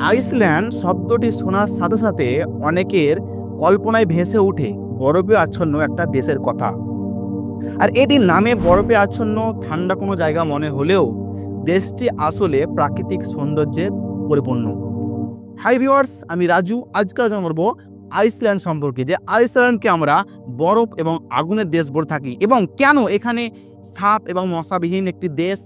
Iceland শব্দটি শোনার সাথে সাথে অনেকের কল্পনায় ভেসে ওঠে বরফে আচ্ছন্ন একটা দেশের কথা। আর এটির নামে বরফে আচ্ছন্ন ঠান্ডা কোনো জায়গা মনে হলেও দেশটি আসলে প্রাকৃতিক সৌন্দর্যে পরিপূর্ণ। হাই ভিউয়ার্স, আমি রাজু। আজকে আলোচনা করব আইসল্যান্ড সম্পর্কে, যে আইসল্যান্ডকে আমরা বরফ এবং আগুনের দেশ বলে থাকি এবং কেন এখানে সাপ এবং মশাবিহীন একটি দেশ,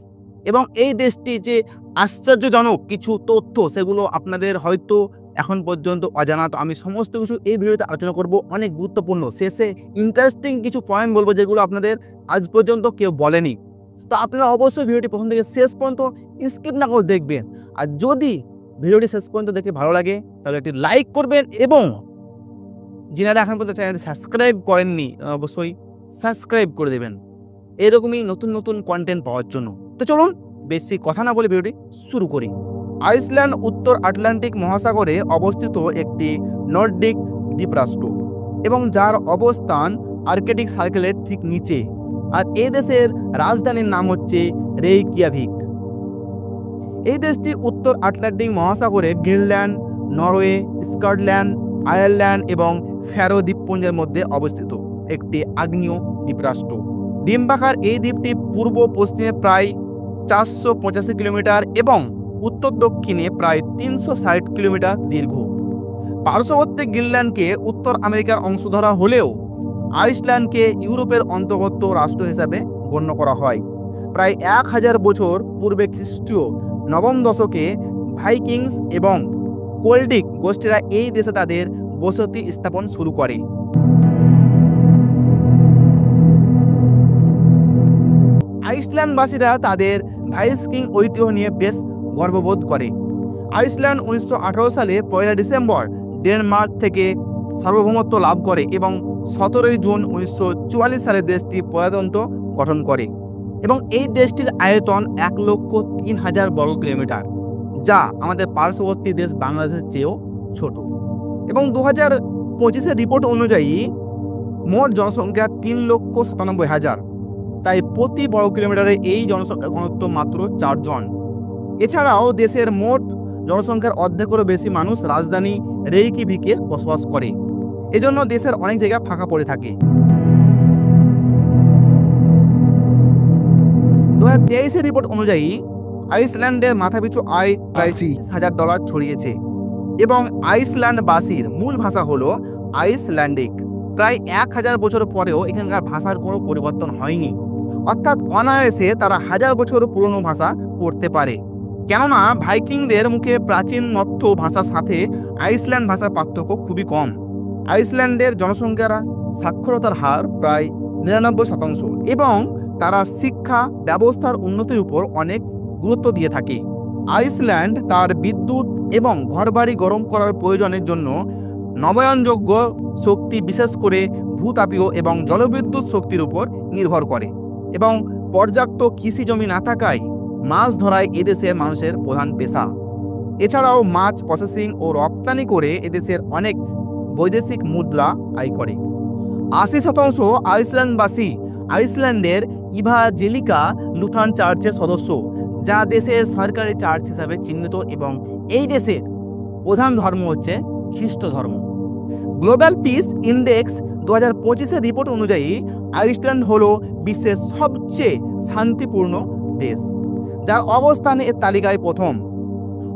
এবং এই দেশটি যে আশ্চর্যজনক কিছু তথ্য সেগুলো আপনাদের হয়তো এখন পর্যন্ত অজানা। তো আমি সমস্ত কিছু এই ভিডিওতে আলোচনা করব, অনেক গুরুত্বপূর্ণ, শেষে ইন্টারেস্টিং কিছু পয়েন্ট বলবো যেগুলো আপনাদের আজ পর্যন্ত কেউ বলেনি। তো আপনারা অবশ্যই ভিডিওটি প্রথম থেকে শেষ পর্যন্ত স্কিপ না করে দেখবেন। আর যদি ভিডিওটি শেষ পর্যন্ত দেখে ভালো লাগে তাহলে একটি লাইক করবেন, এবং যিনারা এখন পর্যন্ত চ্যানেলটি সাবস্ক্রাইব করেননি অবশ্যই সাবস্ক্রাইব করে দেবেন এরকমই নতুন নতুন কন্টেন্ট পাওয়ার জন্য। তো চলুন বেশি কথা না বলে ভিডিওটি শুরু করি। আইসল্যান্ড উত্তর আটলান্টিক মহাসাগরে অবস্থিত একটি নর্ডিক দ্বীপরাষ্ট্র এবং যার অবস্থান আর্কটিক সার্কেলের ঠিক নিচে। আর এই দেশের রাজধানীর নাম হচ্ছে রেইকিয়াভিক। এই দেশটি উত্তর আটলান্টিক মহাসাগরে গ্রিনল্যান্ড, নরওয়ে, স্কটল্যান্ড, আয়ারল্যান্ড এবং ফ্যারো দ্বীপপুঞ্জের মধ্যে অবস্থিত একটি আগ্নেয় দ্বীপরাষ্ট্র। ডিম্বাকার এই দ্বীপটি পূর্ব পশ্চিমে প্রায় 485 কিলোমিটার এবং উত্তর দক্ষিণে প্রায় 360 কিলোমিটার দীর্ঘ। পার্শ্ববর্তী গ্রিনল্যান্ডকে উত্তর আমেরিকার অংশ ধরা হলেও আইসল্যান্ডকে ইউরোপের অন্তর্গত রাষ্ট্র হিসাবে গণ্য করা হয়। প্রায় 1000 বছর পূর্বে খ্রিস্টীয় নবম দশকে ভাইকিংস এবং কোল্ডিক গোষ্ঠীরা এই দেশে তাদের বসতি স্থাপন শুরু করে। আইসল্যান্ডবাসীরা তাদের ভাইকিং ঐতিহ্য নিয়ে বেশ গর্ববোধ করে। আইসল্যান্ড 1918 সালে 1 ডিসেম্বর ডেনমার্ক থেকে সার্বভৌমত্ব লাভ করে এবং 17 জুন 1944 সালে দেশটি প্রজাতন্ত্র গঠন করে। এবং এই দেশটির আয়তন 1,03,000 বর্গ কিলোমিটার, যা আমাদের পার্শ্ববর্তী দেশ বাংলাদেশের চেয়েও ছোট। এবং 2025 রিপোর্ট অনুযায়ী মোট জনসংখ্যা 3,97,000, তাই প্রতি বর্গ কিলোমিটারে এই জনসংখ্যার ঘনত্ব মাত্র 4 জন। এছাড়াও দেশের মোট জনসংখ্যার অর্ধেকেরও বেশি মানুষ রাজধানী রেইকিয়াভিকে বসবাস করে। এজন্য দেশের অনেক জায়গা ফাঁকা পড়ে থাকে। 2023 রিপোর্ট অনুযায়ী আইসল্যান্ডের মাথাপিছু আয় প্রায় $30,000 ছড়িয়েছে এবং আইসল্যান্ডবাসীর মূল ভাষা হলো আইসল্যান্ডিক। প্রায় 1000 বছর পরেও এখানকার ভাষার কোনো পরিবর্তন হয়নি, অর্থাৎ অনায়াসে তারা 1000 বছর পুরনো ভাষা পড়তে পারে। কেননা ভাইকিংদের মুখে প্রাচীন নর্থ ভাষার সাথে আইসল্যান্ড ভাষার পার্থক্য খুবই কম। আইসল্যান্ডের জনসংখ্যার সাক্ষরতার হার প্রায় 99% এবং তারা শিক্ষা ব্যবস্থার উন্নতির উপর অনেক গুরুত্ব দিয়ে থাকে। আইসল্যান্ড তার বিদ্যুৎ এবং ঘরবাড়ি গরম করার প্রয়োজনের জন্য নবায়নযোগ্য শক্তি, বিশেষ করে ভূতাপীয় এবং জলবিদ্যুৎ শক্তির উপর নির্ভর করে। এবং পর্যাপ্ত কৃষি জমি না থাকায় মাছ ধরাই এদেশের মানুষের প্রধান পেশা। এছাড়াও মাছ প্রসেসিং ও রপ্তানি করে এদেশের অনেক বৈদেশিক মুদ্রা আয় করে। 80% আইসল্যান্ডবাসী আইসল্যান্ডের ইভাঞ্জেলিকা লুথান চার্চের সদস্য, যা দেশের সরকারি চার্চ হিসাবে চিহ্নিত, এবং এই দেশের প্রধান ধর্ম হচ্ছে খ্রিস্ট ধর্ম। গ্লোবাল পিস ইন্ডেক্স 2025 রিপোর্ট অনুযায়ী আইসল্যান্ড হলো বিশ্বের সবচেয়ে শান্তিপূর্ণ দেশ, যার অবস্থান এর তালিকায় প্রথম।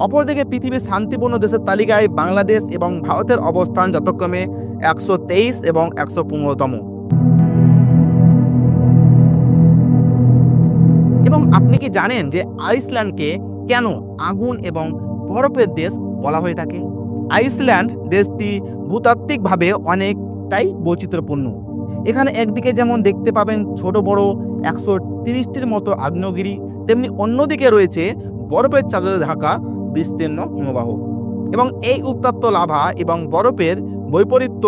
অপরদিকে পৃথিবীর শান্তিপূর্ণ দেশের তালিকায় বাংলাদেশ এবং ভারতের অবস্থান যথাক্রমে 123 এবং 115তম। এবং আপনি কি জানেন যে আইসল্যান্ডকে কেন আগুন এবং বরফের দেশ বলা হয়ে থাকে? আইসল্যান্ড দেশটি ভূতাত্ত্বিকভাবে অনেকটাই বৈচিত্র্যপূর্ণ। এখানে একদিকে যেমন দেখতে পাবেন ছোট বড় 130টির মতো আগ্নেয়গিরি, তেমনি অন্যদিকে রয়েছে বরফের চাদরে ঢাকা বিস্তীর্ণ হিমবাহ। এবং এই উত্তপ্ত লাভা এবং বরফের বৈপরীত্য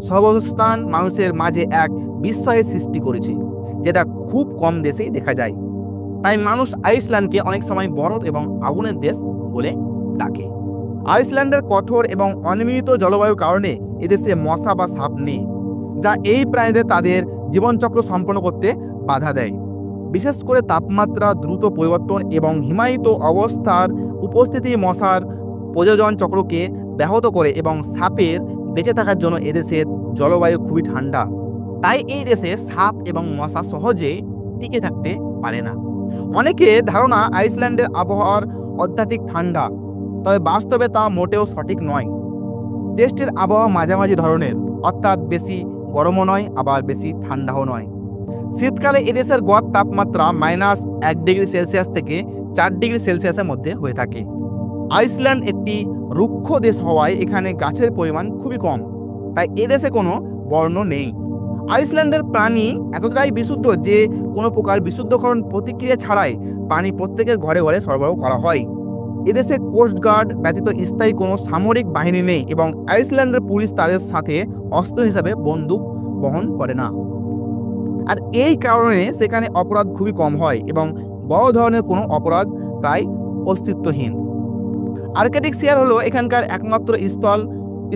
সহাবস্থান মানুষের মাঝে এক বিস্ময়ের সৃষ্টি করেছে, যেটা খুব কম দেশেই দেখা যায়। তাই মানুষ আইসল্যান্ডকে অনেক সময় বরফ এবং আগুনের দেশ বলে ডাকে। আইসল্যান্ডের কঠোর এবং অনিয়মিত জলবায়ুর কারণে এদেশে মশা বা সাপ নেই, যা এই প্রাণীদের তাদের জীবনচক্র সম্পন্ন করতে বাধা দেয়। বিশেষ করে তাপমাত্রা দ্রুত পরিবর্তন এবং হিমায়িত অবস্থার উপস্থিতি মশার প্রযোজন চক্রকে ব্যাহত করে এবং সাপের বেঁচে থাকার জন্য এদেশের জলবায়ু খুবই ঠান্ডা। তাই এই দেশে সাপ এবং মশা সহজে টিকে থাকতে পারে না। অনেকের ধারণা আইসল্যান্ডের আবহাওয়ার অত্যাধিক ঠান্ডা, তবে বাস্তবে তা মোটেও সঠিক নয়। দেশটির আবহাওয়া মাঝামাঝি ধরনের, অর্থাৎ বেশি গরমও নয় আবার বেশি ঠান্ডাও নয়। শীতকালে এদেশের গড় তাপমাত্রা -1°C থেকে 4°C মধ্যে হয়ে থাকে। আইসল্যান্ড একটি রুক্ষ দেশ হওয়ায় এখানে গাছের পরিমাণ খুবই কম, তাই এদেশে কোনো বর্ণ নেই। আইসল্যান্ডের পানি এতটাই বিশুদ্ধ যে কোনো প্রকার বিশুদ্ধকরণ প্রতিক্রিয়া ছাড়াই পানি প্রত্যেকের ঘরে ঘরে সরবরাহ করা হয়। এদেশে কোস্টগার্ড ব্যতীত স্থায়ী কোনো সামরিক বাহিনী নেই এবং আইসল্যান্ডের পুলিশ তাদের সাথে অস্ত্র হিসাবে বন্দুক বহন করে না। আর এই কারণে সেখানে অপরাধ খুবই কম হয় এবং বড় ধরনের কোনো অপরাধ প্রায় অস্তিত্বহীন। আর্কটিক শিয়ার হলো এখানকার একমাত্র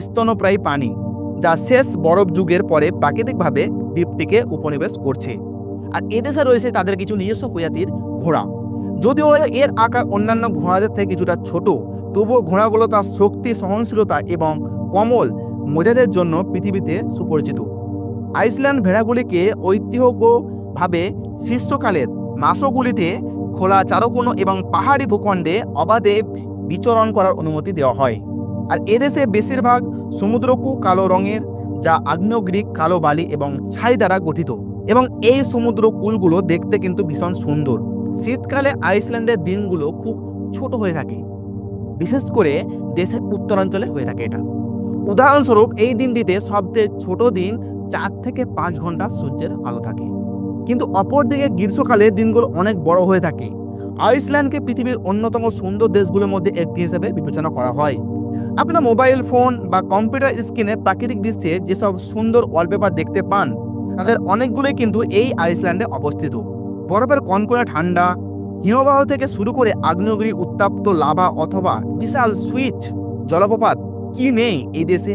স্তন্যপ্রায়ী প্রাণী, যা শেষ বরফ যুগের পরে প্রাকৃতিকভাবে দ্বীপটিকে উপনিবেশ করছে। আর এদেশে রয়েছে তাদের কিছু নিজস্ব প্রজাতির ঘোড়া। যদিও এর আকার অন্যান্য ঘোড়াদের থেকে কিছুটা ছোট, তবুও ঘোড়াগুলো তার শক্তি, সহনশীলতা এবং কোমল মোজাদের জন্য পৃথিবীতে সুপরিচিত। আইসল্যান্ড ভেড়াগুলিকে ঐতিহ্যভাবে গ্রীষ্মকালের মাসগুলিতে খোলা চারকোণ এবং পাহাড়ি ভূখণ্ডে অবাধে বিচরণ করার অনুমতি দেওয়া হয়। আর এদেশে বেশিরভাগ সমুদ্রকূপ কালো রঙের, যা আগ্নেয়গিরি, কালো বালি এবং ছাই দ্বারা গঠিত, এবং এই সমুদ্র কূলগুলো দেখতে কিন্তু ভীষণ সুন্দর। শীতকালে আইসল্যান্ডের দিনগুলো খুব ছোট হয়ে থাকে, বিশেষ করে দেশের উত্তরাঞ্চলে হয়ে থাকে এটা। উদাহরণস্বরূপ এই দিনটিতে সবচেয়ে ছোট দিন 4 থেকে 5 ঘন্টা সূর্যের আলো থাকে, কিন্তু অপরদিকে গ্রীষ্মকালে দিনগুলো অনেক বড় হয়ে থাকে। আইসল্যান্ডকে পৃথিবীর অন্যতম সুন্দর দেশগুলোর মধ্যে একটি হিসেবে বিবেচনা করা হয়। আপনার মোবাইল ফোন বা কম্পিউটার স্ক্রিনে প্রাকৃতিক দৃশ্যে যেসব সুন্দর ওয়ালপেপার দেখতে পান, তাদের অনেকগুলোই কিন্তু এই আইসল্যান্ডে অবস্থিত। বরফের কনকনে ঠান্ডা, হিমবাহ থেকে শুরু করে আগ্নেয়গিরি, উত্তপ্ত লাভা অথবা বিশাল সুইচ জলপ্রপাত কি নেই এই দেশে।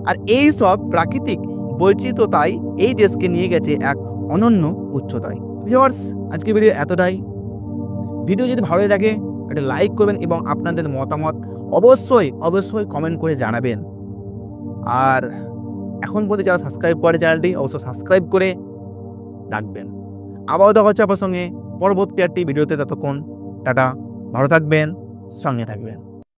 আর এই সব প্রাকৃতিক বৈচিত্র্যতাই এই দেশকে নিয়ে গেছে এক অনন্য উচ্চতায়। ভিউয়ার্স, আজকে ভিডিও এতটাই। ভিডিও যদি ভালো লাগে একটা লাইক করবেন এবং আপনাদের মতামত অবশ্যই কমেন্ট করে জানাবেন। আর এখন পর্যন্ত যারা সাবস্ক্রাইব করে চ্যানেলটি, অবশ্যই সাবস্ক্রাইব করে রাখবেন। আবারও দেখা হচ্ছে আপনার সঙ্গে পরবর্তী একটি ভিডিওতে। ততক্ষণ টাটা, ভালো থাকবেন, সঙ্গে থাকবেন।